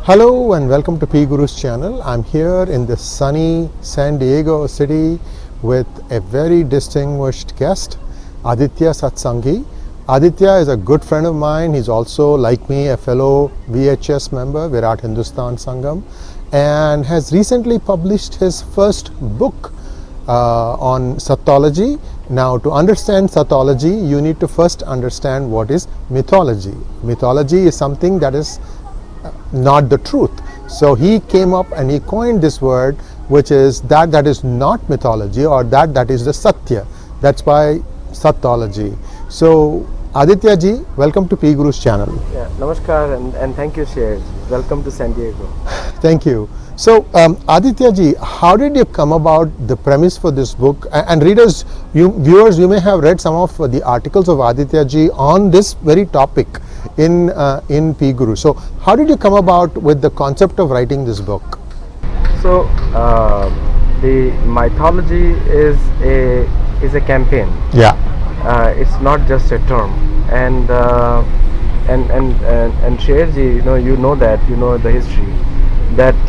Hello and welcome to PGurus channel. I'm here in the sunny San Diego city with a very distinguished guest, Aditya Satsangi. Aditya is a good friend of mine. He's also, like me, a fellow VHS member, Virat Hindustan Sangam, and has recently published his first book on Sattology. Now, to understand Sattology, you need to first understand what is mythology. Mythology is something that is not the truth. So he came up and he coined this word, which is that is not mythology, or that is the Satya. That's why Sattology. So Aditya ji, welcome to PGurus channel. Yeah, namaskar and thank you, Sher. Welcome to San Diego. Thank you. So Aditya ji, how did you come about the premise for this book? And readers, viewers, you may have read some of the articles of Aditya ji on this very topic in PGurus. So how did you come about with the concept of writing this book? So the mythology is a campaign. Yeah. It's not just a term. And Sherji, you know the history, that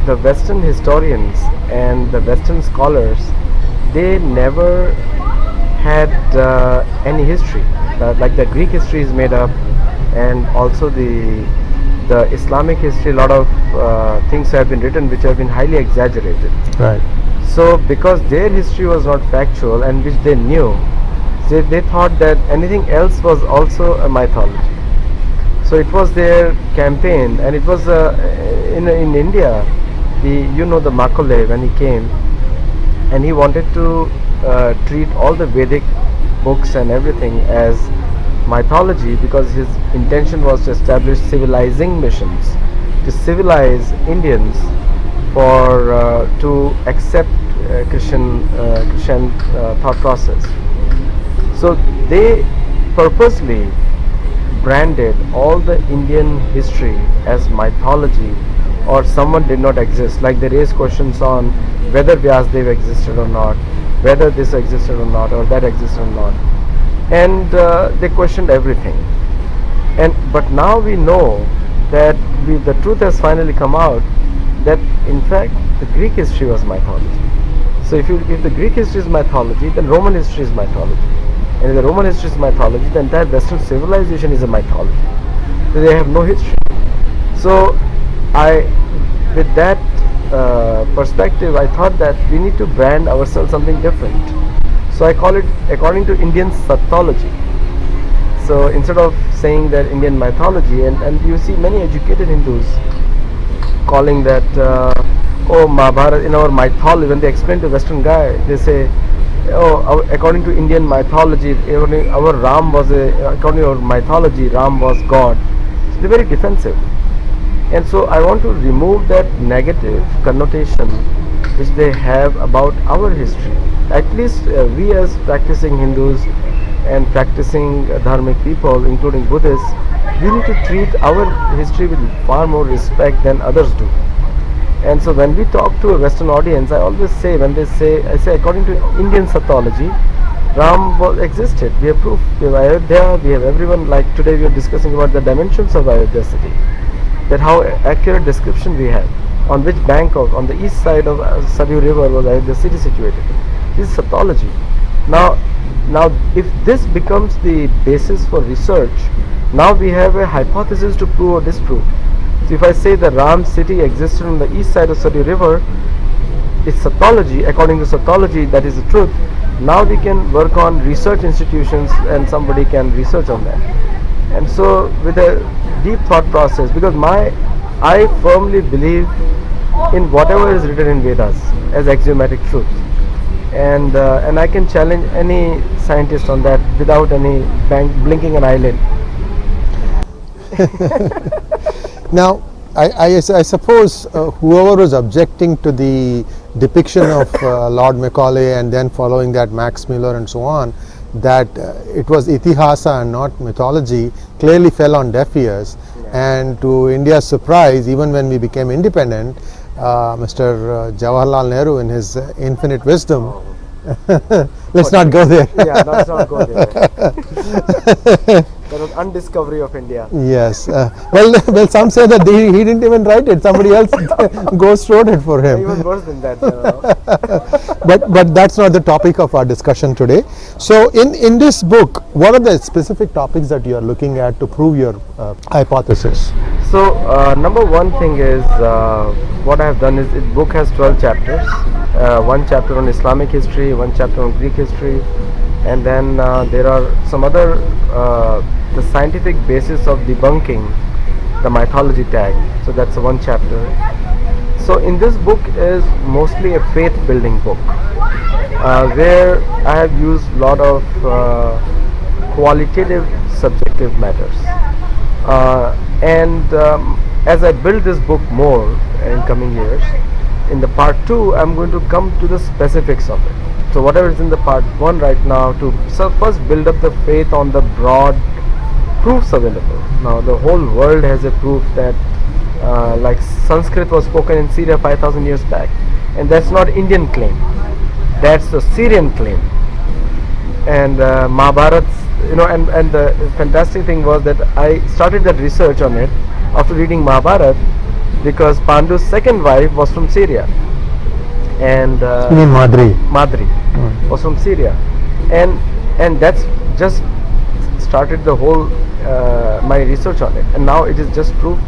the Western historians and the Western scholars, they never had any history. Like the Greek history is made up, and also the Islamic history, a lot of things have been written which have been highly exaggerated. Right. So because their history was not factual and which they knew, they thought that anything else was also a mythology. So it was their campaign, and it was in India, the Macaulay, when he came, and he wanted to treat all the Vedic books and everything as mythology, because his intention was to establish civilizing missions, to civilize Indians for to accept Christian thought process. So they purposely branded all the Indian history as mythology, or someone did not exist. Like they raised questions on whether Vyasdev existed or not, whether this existed or not, or that existed or not, and they questioned everything. But now we know that the truth has finally come out, that in fact the Greek history was mythology. So if the Greek history is mythology, then Roman history is mythology. And if the Roman history is mythology, the entire Western civilization is a mythology. So they have no history. So with that perspective, I thought that we need to brand ourselves something different. So I call it, according to Indian Sattology. So instead of saying that Indian mythology, and you see many educated Hindus calling that, Mahabharata, in our mythology, when they explain to Western guy, they say, according to Indian mythology, our Ram was according to our mythology, Ram was God. So they're very defensive. And so I want to remove that negative connotation which they have about our history. At least we as practicing Hindus and practicing dharmic people, including Buddhists, we need to treat our history with far more respect than others do. And so when we talk to a Western audience, I always say, I say according to Indian Sattology, Ram existed. We have proof. We have Ayodhya, we have everyone. Like today we are discussing about the dimensions of Ayodhya city, that how accurate description we have, on which bank on the east side of Saryu river was Ayodhya city situated. This is Sattology. Now if this becomes the basis for research, now we have a hypothesis to prove or disprove. So if I say the Ram city existed on the east side of Saryu river, it's Sattology. According to Sattology, that is the truth. Now we can work on research institutions, and somebody can research on that. And so with a deep thought process, because I firmly believe in whatever is written in Vedas as axiomatic truth, and I can challenge any scientist on that without any blinking an eyelid. Now, I suppose whoever was objecting to the depiction of Lord Macaulay and then following that Max Muller and so on, that it was itihasa and not mythology, clearly fell on deaf ears. Yeah. And to India's surprise, even when we became independent, Mr. Jawaharlal Nehru, in his infinite wisdom, let's not go there. Yeah, let's not go there. That was undiscovery of India. Yes. Well, some say that he didn't even write it. Somebody else ghost wrote it for him. Even worse than that. But that's not the topic of our discussion today. So in this book, what are the specific topics that you are looking at to prove your hypothesis? So number one thing is what I have done is the book has 12 chapters. One chapter on Islamic history, one chapter on Greek history, and then there are some other the scientific basis of debunking the mythology tag. So that's one chapter. So in this book is mostly a faith building book where I have used a lot of qualitative subjective matters. As I build this book more in coming years, in the part 2 I'm going to come to the specifics of it. So whatever is in the part 1 right now, to first build up the faith on the broad proofs available. Now the whole world has a proof that like Sanskrit was spoken in Syria 5,000 years back, and that's not Indian claim, that's the Syrian claim. And Mahabharat's, and the fantastic thing was that I started that research on it after reading Mahabharat, because Pandu's second wife was from Syria, and You mean Madri? Madri was from Syria, and that's just started the whole my research on it, and now it is just proved,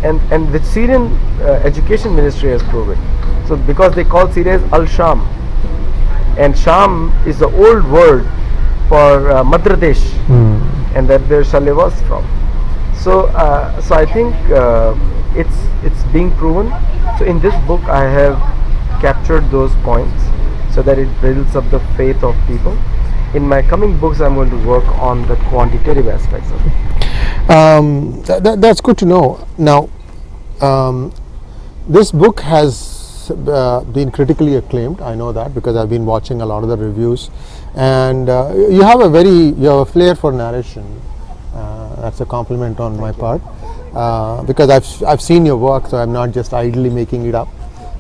and the Syrian education ministry has proved it. So because they call Syria as Al-Sham, and Sham is the old word for Madradesh, and that where Shalay was from. So I think it's being proven. So in this book I have captured those points so that it builds up the faith of people. In my coming books I'm going to work on the quantitative aspects of it. That's good to know. Now, this book has been critically acclaimed. I know that because I've been watching a lot of the reviews, and you have a flair for narration. That's a compliment on my part, because I've seen your work, so I'm not just idly making it up.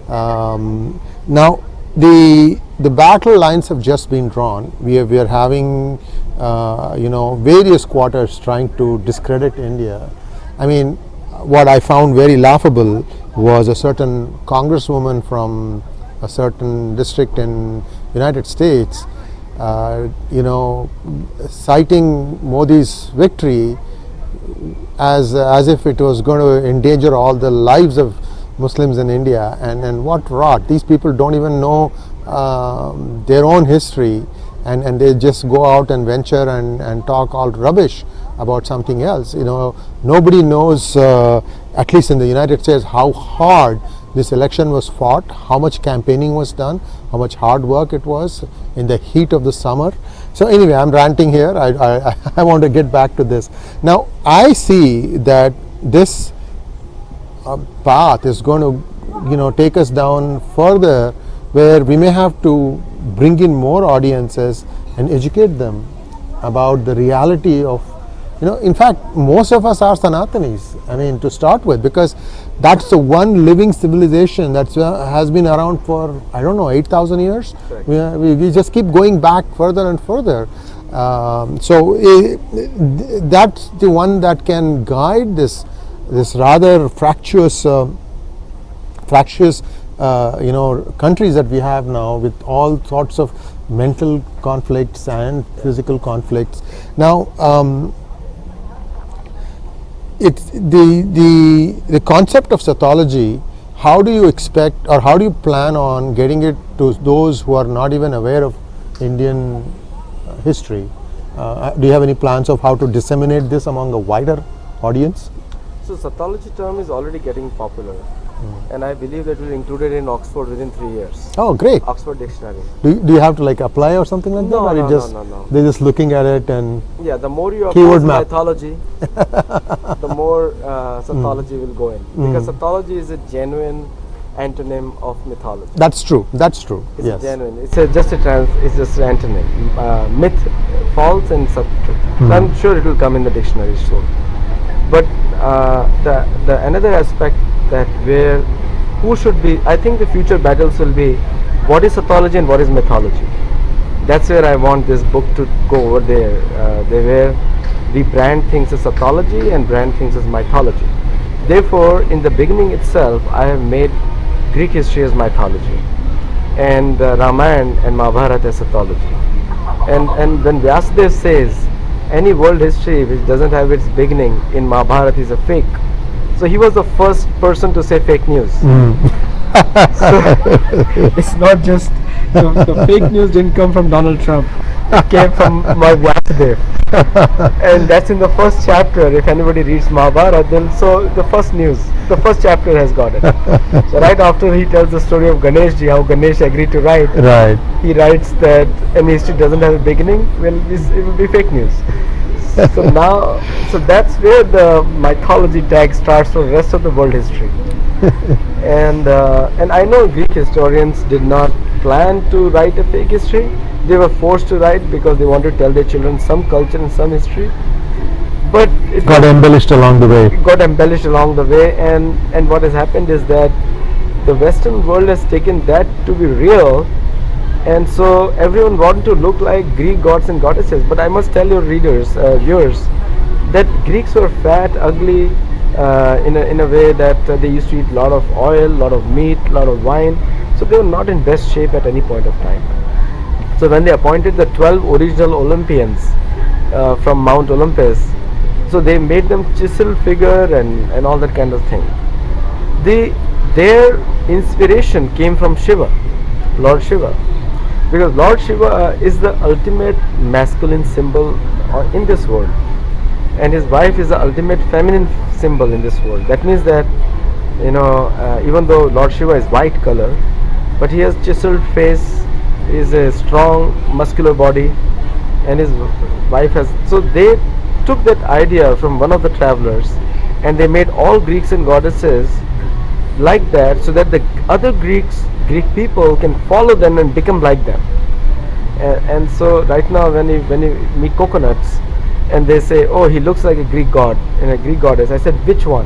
Now, the battle lines have just been drawn. We are having various quarters trying to discredit India. I mean, what I found very laughable was a certain congresswoman from a certain district in United States, citing Modi's victory as if it was going to endanger all the lives of Muslims in India, and what rot. These people don't even know their own history, and they just go out and venture and talk all rubbish about something else. Nobody knows, at least in the United States, how hard this election was fought, how much campaigning was done, how much hard work it was in the heat of the summer. So anyway, I'm ranting here. I want to get back to this. Now, I see that this path is going to take us down further, where we may have to bring in more audiences and educate them about the reality of, in fact, most of us are Sanatanis, to start with, because that's the one living civilization that has been around for, 8,000 years. We just keep going back further and further. So that's the one that can guide this rather fractious countries that we have now, with all sorts of mental conflicts and physical conflicts. Now, it's the concept of Sattology. How do you expect, or how do you plan on getting it to those who are not even aware of Indian history? Do you have any plans of how to disseminate this among a wider audience? So Sattology term is already getting popular, and I believe that will be included in Oxford within 3 years. Oh, great! Oxford Dictionary. Do you have to apply or something like that, or No. they're just looking at it and The more you keyword apply map. mythology, the more Sattology will go in, because Sattology is a genuine antonym of mythology. That's true. It's It's genuine. It's just an antonym. Myth, false, and sat. So I'm sure it will come in the dictionary soon. But the another aspect that who should be, I think the future battles will be, what is Sattology and what is mythology. That's where I want this book to go over there. we brand things as Sattology and brand things as mythology. Therefore, in the beginning itself, I have made Greek history as mythology, and Ramayana and Mahabharata as Sattology. And when Vyasadeva says any world history which doesn't have its beginning in Mahabharata is a fake, so he was the first person to say fake news. So it's not just the fake news didn't come from Donald Trump. It came from my Vyasadeva. And that's in the first chapter. If anybody reads Mahabharata, then so the first news, the first chapter has got it. So right after he tells the story of Ganesh ji, how Ganesh agreed to write, Right. he writes that any history doesn't have a beginning, well, it will be fake news. So now, so that's where the mythology tag starts for the rest of the world history. And I know Greek historians did not plan to write a fake history. They were forced to write because they wanted to tell their children some culture and some history. But it Got embellished along the way. got embellished along the way, and what has happened is that the Western world has taken that to be real, and so everyone wanted to look like Greek gods and goddesses. But I must tell your readers, viewers, that Greeks were fat, ugly, in a way that they used to eat a lot of oil, a lot of meat, a lot of wine. So they were not in best shape at any point of time. So when they appointed the 12 original Olympians from Mount Olympus, so they made them chisel figure and all that kind of thing. Their inspiration came from Shiva, Lord Shiva, because Lord Shiva is the ultimate masculine symbol in this world, and his wife is the ultimate feminine symbol in this world. That means that, even though Lord Shiva is white color, but he has chiseled face, is a strong muscular body, and his wife has, so they took that idea from one of the travelers, and they made all Greeks and goddesses like that, so that the other Greek people can follow them and become like them. And so right now when you meet coconuts and they say, oh, he looks like a Greek god and a Greek goddess, I said, which one?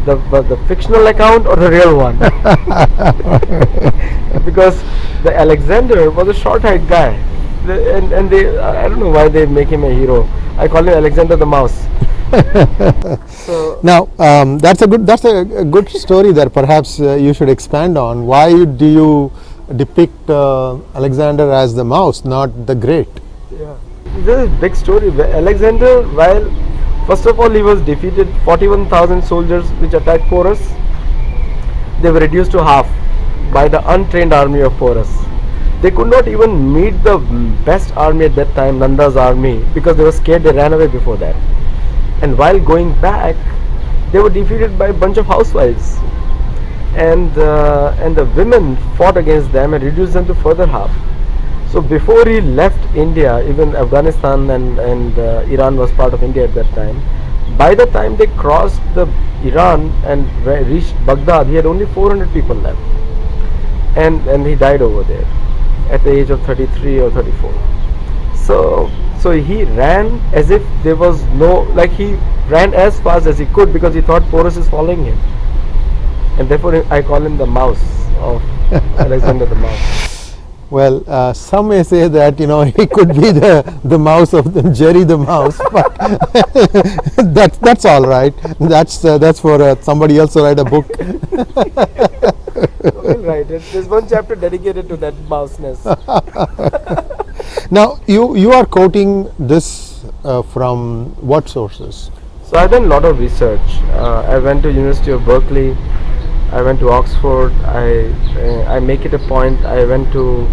The fictional account or the real one? Because the Alexander was a short-haired guy, and they, I don't know why they make him a hero. I call him Alexander the Mouse. So Now, that's a good story that perhaps you should expand on. Why do you depict Alexander as the mouse, not the great? yeah, this is a big story. Alexander, while first of all he was defeated, 41,000 soldiers which attacked Porus, they were reduced to half by the untrained army of Porus. They could not even meet the best army at that time, Nanda's army, because they were scared. They ran away before that. And while going back, they were defeated by a bunch of housewives, and the women fought against them and reduced them to further half. So before he left India, even Afghanistan and Iran was part of India at that time. By the time they crossed the Iran and reached Baghdad, he had only 400 people left, and he died over there at the age of 33 or 34. So he ran as if there was no, like he ran as fast as he could because he thought Porus is following him, and therefore I call him the mouse of Alexander the Mouse. Well, some may say that he could be the mouse of Jerry the Mouse, but that's all right. That's for somebody else to write a book. We'll write it. There's one chapter dedicated to that mouseness. Now, you are quoting this from what sources? So I've done a lot of research. I went to University of Berkeley. I went to Oxford. I make it a point. I went to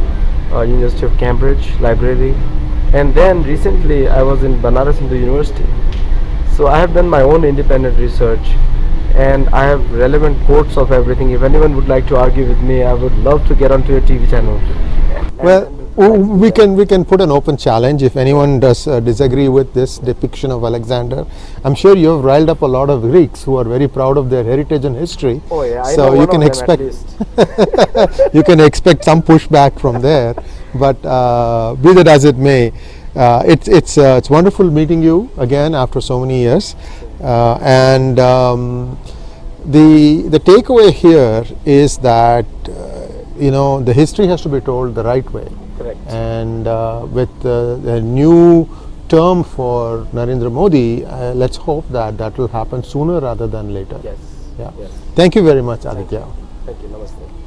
University of Cambridge Library, and then recently I was in Banaras Hindu University. So I have done my own independent research, and I have relevant quotes of everything. If anyone would like to argue with me, I would love to get onto your TV channel. Well, we can put an open challenge. If anyone does disagree with this depiction of Alexander, I'm sure you have riled up a lot of Greeks who are very proud of their heritage and history. Oh yeah, I so know you one can of them expect at least. you can expect some pushback from there. But be that as it may, it's wonderful meeting you again after so many years, and the takeaway here is that the history has to be told the right way. Correct. And with the new term for Narendra Modi. Let's hope that that will happen sooner rather than later. Yes. Yeah. Yes. Thank you very much, Aditya. Thank you. Namaste.